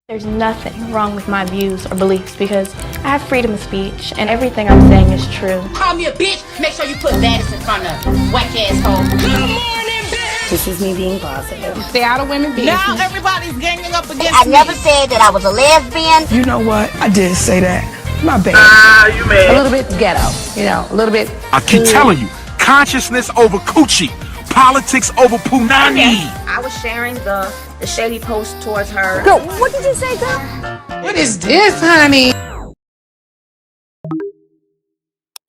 There's nothing wrong with my views or beliefs because I have freedom of speech and everything I'm saying is true. Call me a bitch, make sure you put that in front of whack asshole. Good morning, bitch! This is me being positive. Stay out of women business. Now everybody's ganging up against I me. never said that I was a lesbian. You know what? I did say that. My bad. You mad? A little bit ghetto, you know, a little bit. I keep telling you, consciousness over coochie, politics over punani. I was sharing the shady post towards her. Girl, what did you say, girl? What is this, honey?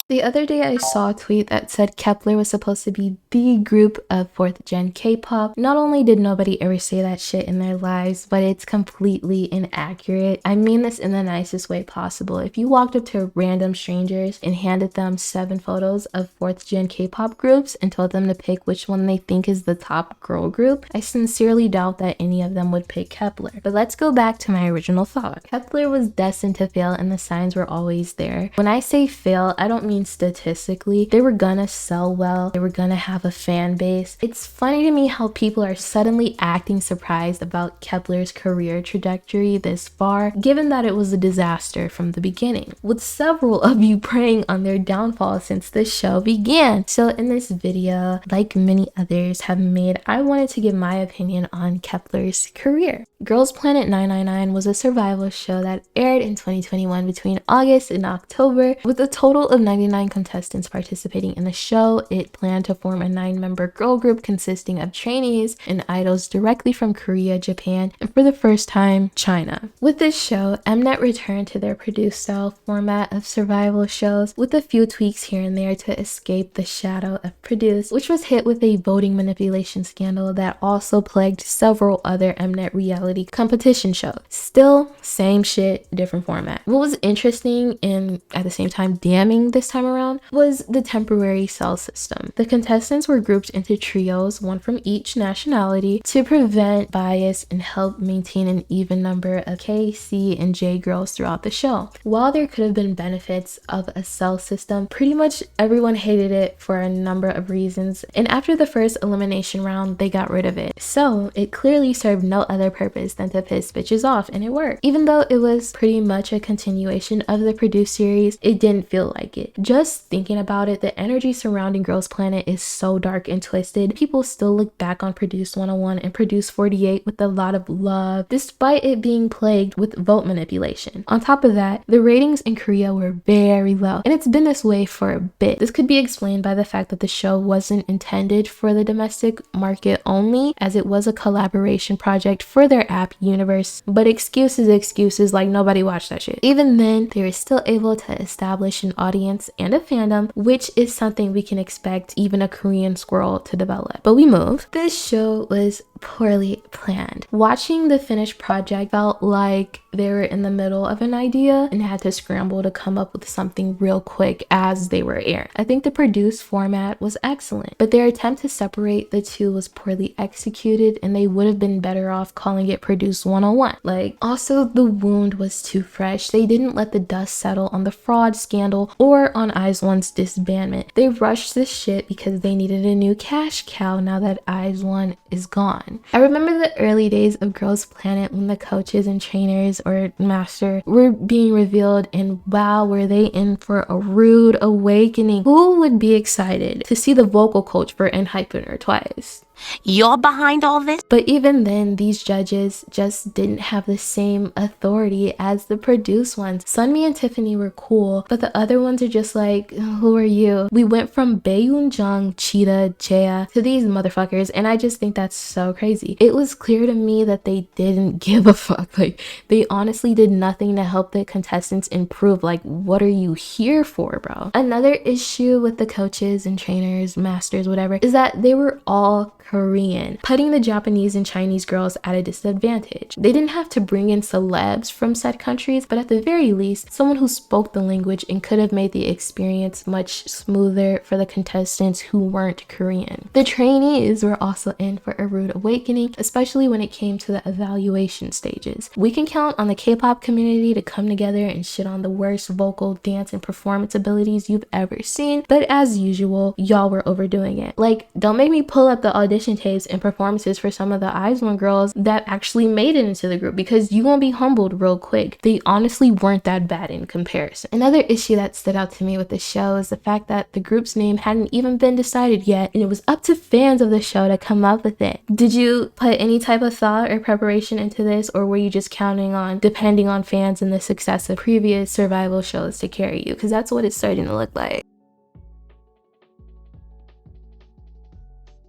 The other day I saw a tweet that said kep1er was supposed to be the group of 4th gen K-pop. Not only did nobody ever say that shit in their lives, but it's completely inaccurate. I mean this in the nicest way possible. If you walked up to random strangers and handed them 7 photos of 4th gen K-pop groups and told them to pick which one they think is the top girl group, I sincerely doubt that any of them would pick kep1er. But let's go back to my original thought. kep1er was destined to fail and the signs were always there. When I say fail, I don't mean statistically. They were gonna sell well, they were gonna have a fan base. It's funny to me how people are suddenly acting surprised about kep1er's career trajectory this far, given that it was a disaster from the beginning, with several of you preying on their downfall since the show began. So in this video, like many others have made, I wanted to give my opinion on kep1er's career. Girls Planet 999 was a survival show that aired in 2021 between August and October, with a total of 99 contestants participating in the show. It planned to form a 9-member girl group consisting of trainees and idols directly from Korea, Japan, and for the first time, China. With this show, mnet returned to their produced style format of survival shows with a few tweaks here and there to escape the shadow of produced, which was hit with a voting manipulation scandal that also plagued several other mnet reality competition shows. Still, same shit, different format. What was interesting and at the same time damning this time around was the temporary cell system. The contestants were grouped into trios, one from each nationality, to prevent bias and help maintain an even number of K, C, and J girls throughout the show. While there could have been benefits of a cell system, pretty much everyone hated it for a number of reasons, and after the first elimination round, they got rid of it. So it clearly served no other purpose than to piss bitches off, and it worked. Even though it was pretty much a continuation of the produced series, it didn't feel like it. Just thinking about it, the energy surrounding Girls Planet is so dark and twisted. People still look back on Produced 101 and Produced 48 with a lot of love, despite it being plagued with vote manipulation. On top of that, the ratings in Korea were very low, and it's been this way for a bit. This could be explained by the fact that the show wasn't intended for the domestic market only, as it was a collaboration project for their app universe, but excuses, like nobody watched that shit. Even then, they were still able to establish an audience and a fandom, which is something we can expect even a Korean squirrel to develop. But we move. This show was poorly planned. Watching the finished project felt like they were in the middle of an idea and had to scramble to come up with something real quick as they were airing. I think the produced format was excellent, but their attempt to separate the two was poorly executed, and they would have been better off calling it Produced 101. Also, the wound was too fresh. They didn't let the dust settle on the fraud scandal or on IZ*ONE's disbandment. They rushed this shit because they needed a new cash cow now that IZ*ONE is gone. I remember the early days of Girls Planet when the coaches and trainers or master were being revealed, and wow, were they in for a rude awakening. Who would be excited to see the vocal coach for kep1er twice? You're behind all this? But even then, these judges just didn't have the same authority as the produced ones. Sunmi and Tiffany were cool, but the other ones are just like, who are you? We went from Baeyoon, Cheetah, Jaya to these motherfuckers, and I just think that's so crazy. It was clear to me that they didn't give a fuck. They honestly did nothing to help the contestants improve. What are you here for, bro? Another issue with the coaches and trainers, masters, whatever, is that they were all Korean, putting the Japanese and Chinese girls at a disadvantage. They didn't have to bring in celebs from said countries, but at the very least, someone who spoke the language and could have made the experience much smoother for the contestants who weren't Korean. The trainees were also in for a rude awakening, especially when it came to the evaluation stages. We can count on the K-pop community to come together and shit on the worst vocal, dance, and performance abilities you've ever seen, but as usual, y'all were overdoing it. Don't make me pull up the audition audition tapes and performances for some of the IZ*ONE girls that actually made it into the group, because you won't be humbled real quick. They honestly weren't that bad in comparison. Another issue that stood out to me with the show is the fact that the group's name hadn't even been decided yet, and it was up to fans of the show to come up with it. Did you put any type of thought or preparation into this, or were you just counting on depending on fans and the success of previous survival shows to carry you? Because that's what it's starting to look like.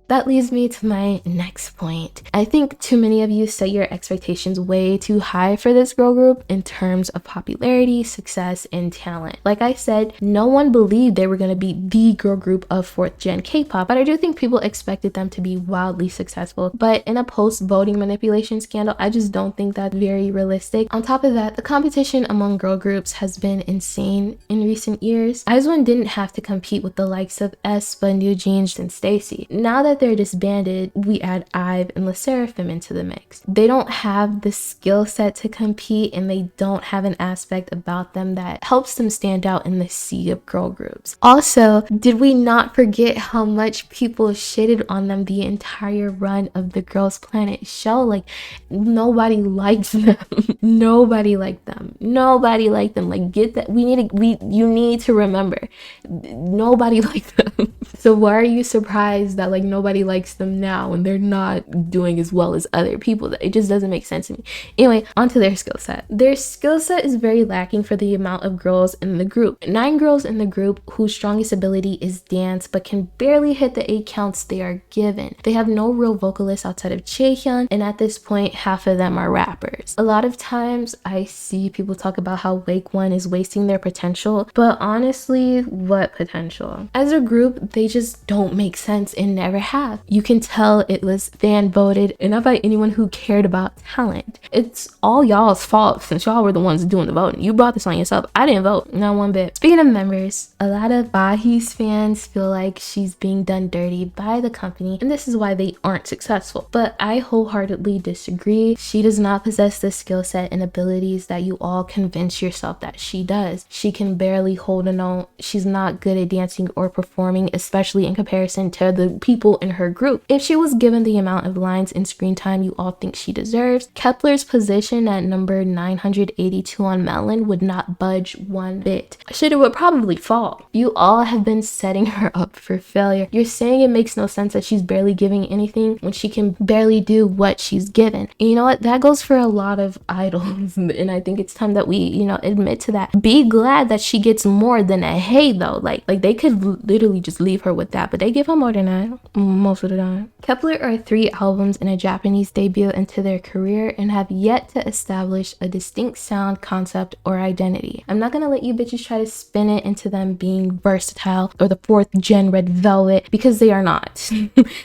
That leads me to my next point. I think too many of you set your expectations way too high for this girl group in terms of popularity, success, and talent. Like I said, no one believed they were going to be the girl group of 4th gen K-pop, but I do think people expected them to be wildly successful. But in a post-voting manipulation scandal, I just don't think that's very realistic. On top of that, the competition among girl groups has been insane in recent years. IZ*ONE didn't have to compete with the likes of aespa, newjeans, and Stacy. Now that they're disbanded, we add IVE and sserafim into the mix. They don't have the skill set to compete, and they don't have an aspect about them that helps them stand out in the sea of girl groups. Also, did we not forget how much people shitted on them the entire run of the Girls Planet show? Like, nobody liked them. Nobody liked them. Nobody liked them. Like, get that. You need to remember, nobody liked them. So why are you surprised that like nobody likes them now when they're not doing as well as other people? It just doesn't make sense to me. Anyway, onto their skill set. Their skill set is very lacking for the amount of girls in the group. 9 girls in the group whose strongest ability is dance, but can barely hit the 8 counts they are given. They have no real vocalists outside of chaehyun, and at this point, half of them are rappers. A lot of times I see people talk about how Wake One is wasting their potential, but honestly, what potential? As a group, they just don't make sense and never have. You can tell it was fan voted and not by anyone who cared about talent. It's all y'all's fault since y'all were the ones doing the voting. You brought this on yourself. I didn't vote, not one bit. Speaking of members, a lot of Bahi's fans feel like she's being done dirty by the company, and this is why they aren't successful. But I wholeheartedly disagree. She does not possess the skill set and abilities that you all convince yourself that she does. She can barely hold a note. She's not good at dancing or performing, especially in comparison to the people in her group. If she was given the amount of lines and screen time you all think she deserves, kep1er's position at number 982 on Melon would not budge one bit. Shit, it would probably fall. You all have been setting her up for failure. You're saying it makes no sense that she's barely giving anything when she can barely do what she's given. And you know what? That goes for a lot of idols, and I think it's time that we, admit to that. Be glad that she gets more than a hey though. Like they could literally just leave her with that, but they give her more than that most of the time. kep1er are 3 albums and a Japanese debut into their career and have yet to establish a distinct sound, concept, or identity. I'm not gonna let you bitches try to spin it into them being versatile or the 4th gen Red Velvet, because they are not.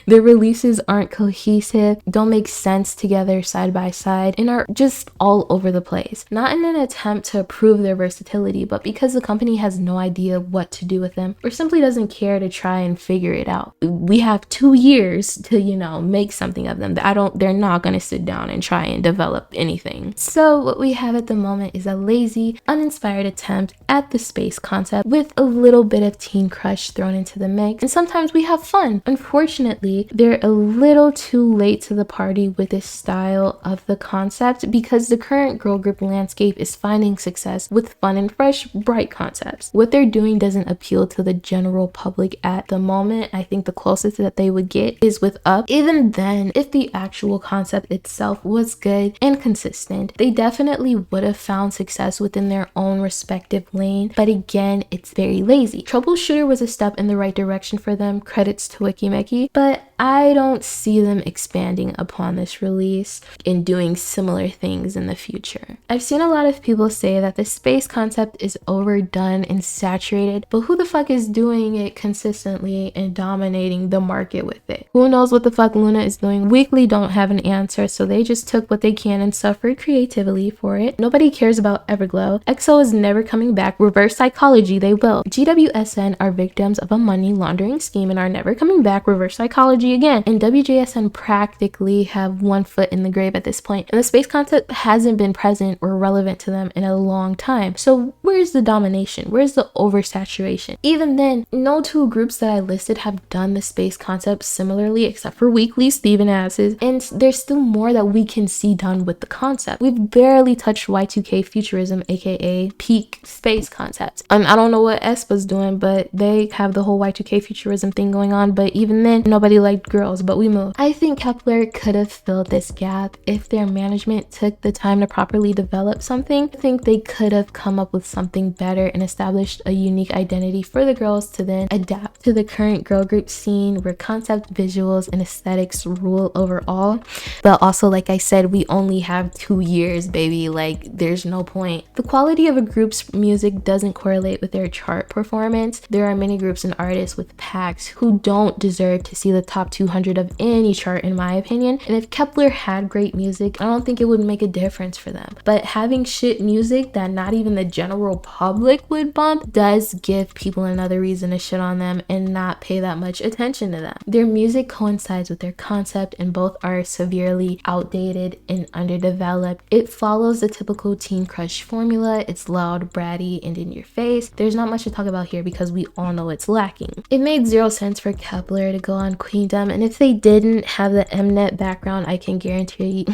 Their releases aren't cohesive, don't make sense together side by side, and are just all over the place. Not in an attempt to prove their versatility, but because the company has no idea what to do with them or simply doesn't care to try and figure it out. We have 2 years to, make something of them. They're not gonna sit down and try and develop anything. So what we have at the moment is a lazy, uninspired attempt at the space concept with a little bit of teen crush thrown into the mix, and sometimes we have fun. Unfortunately, they're a little too late to the party with this style of the concept, because the current girl group landscape is finding success with fun and fresh, bright concepts. What they're doing doesn't appeal to the general public at the moment. I think the closest that they would get is with Up. Even then, if the actual concept itself was good and consistent, they definitely would have found success within their own respective lane, but again, it's very lazy. Troubleshooter was a step in the right direction for them, credits to Wikimeki, but I don't see them expanding upon this release and doing similar things in the future. I've seen a lot of people say that the space concept is overdone and saturated, but who the fuck is doing it consistently and dominating the market with it? Who knows what the fuck Luna is doing? Weekly don't have an answer, so they just took what they can and suffered creatively for it. Nobody cares about Everglow. EXO is never coming back. Reverse psychology, they will. GWSN are victims of a money laundering scheme and are never coming back. Reverse psychology, technology again. And WJSN practically have one foot in the grave at this point, and the space concept hasn't been present or relevant to them in a long time. So where's the domination? Where's the oversaturation? Even then, no two groups that I listed have done the space concept similarly, except for Weekly, Steven Asses, and there's still more that we can see done with the concept. We've barely touched Y2K futurism, aka peak space concept. I don't know what aespa's doing, but they have the whole Y2K futurism thing going on, but even then, nobody liked girls, but we moved. I think kep1er could have filled this gap if their management took the time to properly develop something. I think they could have come up with something better and established a unique identity for the girls to then adapt to the current girl group scene where concept, visuals, and aesthetics rule overall. But also, like I said, we only have 2 years, baby. Like, there's no point. The quality of a group's music doesn't correlate with their chart performance. There are many groups and artists with packs who don't deserve to see the top 200 of any chart, in my opinion. And if kep1er had great music, I don't think it would make a difference for them. But having shit music that not even the general public would bump does give people another reason to shit on them and not pay that much attention to them. Their music coincides with their concept, and both are severely outdated and underdeveloped. It follows the typical teen crush formula. It's loud, bratty, and in your face. There's not much to talk about here because we all know it's lacking. It made zero sense for kep1er to go on Queendom, and if they didn't have the mnet background, I can guarantee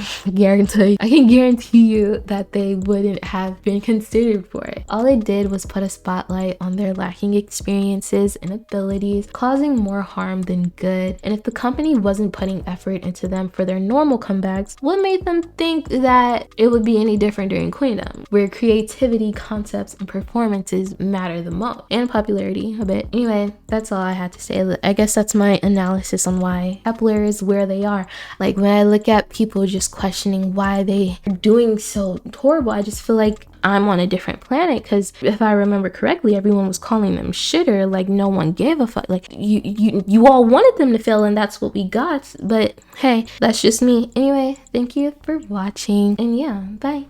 you that they wouldn't have been considered for it. All it did was put a spotlight on their lacking experiences and abilities, causing more harm than good. And if the company wasn't putting effort into them for their normal comebacks, what made them think that it would be any different during Queendom, where creativity, concepts, and performances matter the most, and popularity a bit. Anyway, that's all I had to say. I guess that's my analysis on why kep1er is where they are. Like, when I look at people just questioning why they are doing so horrible, I just feel like I'm on a different planet, because if I remember correctly, everyone was calling them shitter, like no one gave a fuck. Like, you all wanted them to fail, and that's what we got. But hey, that's just me. Anyway, thank you for watching, and yeah, bye.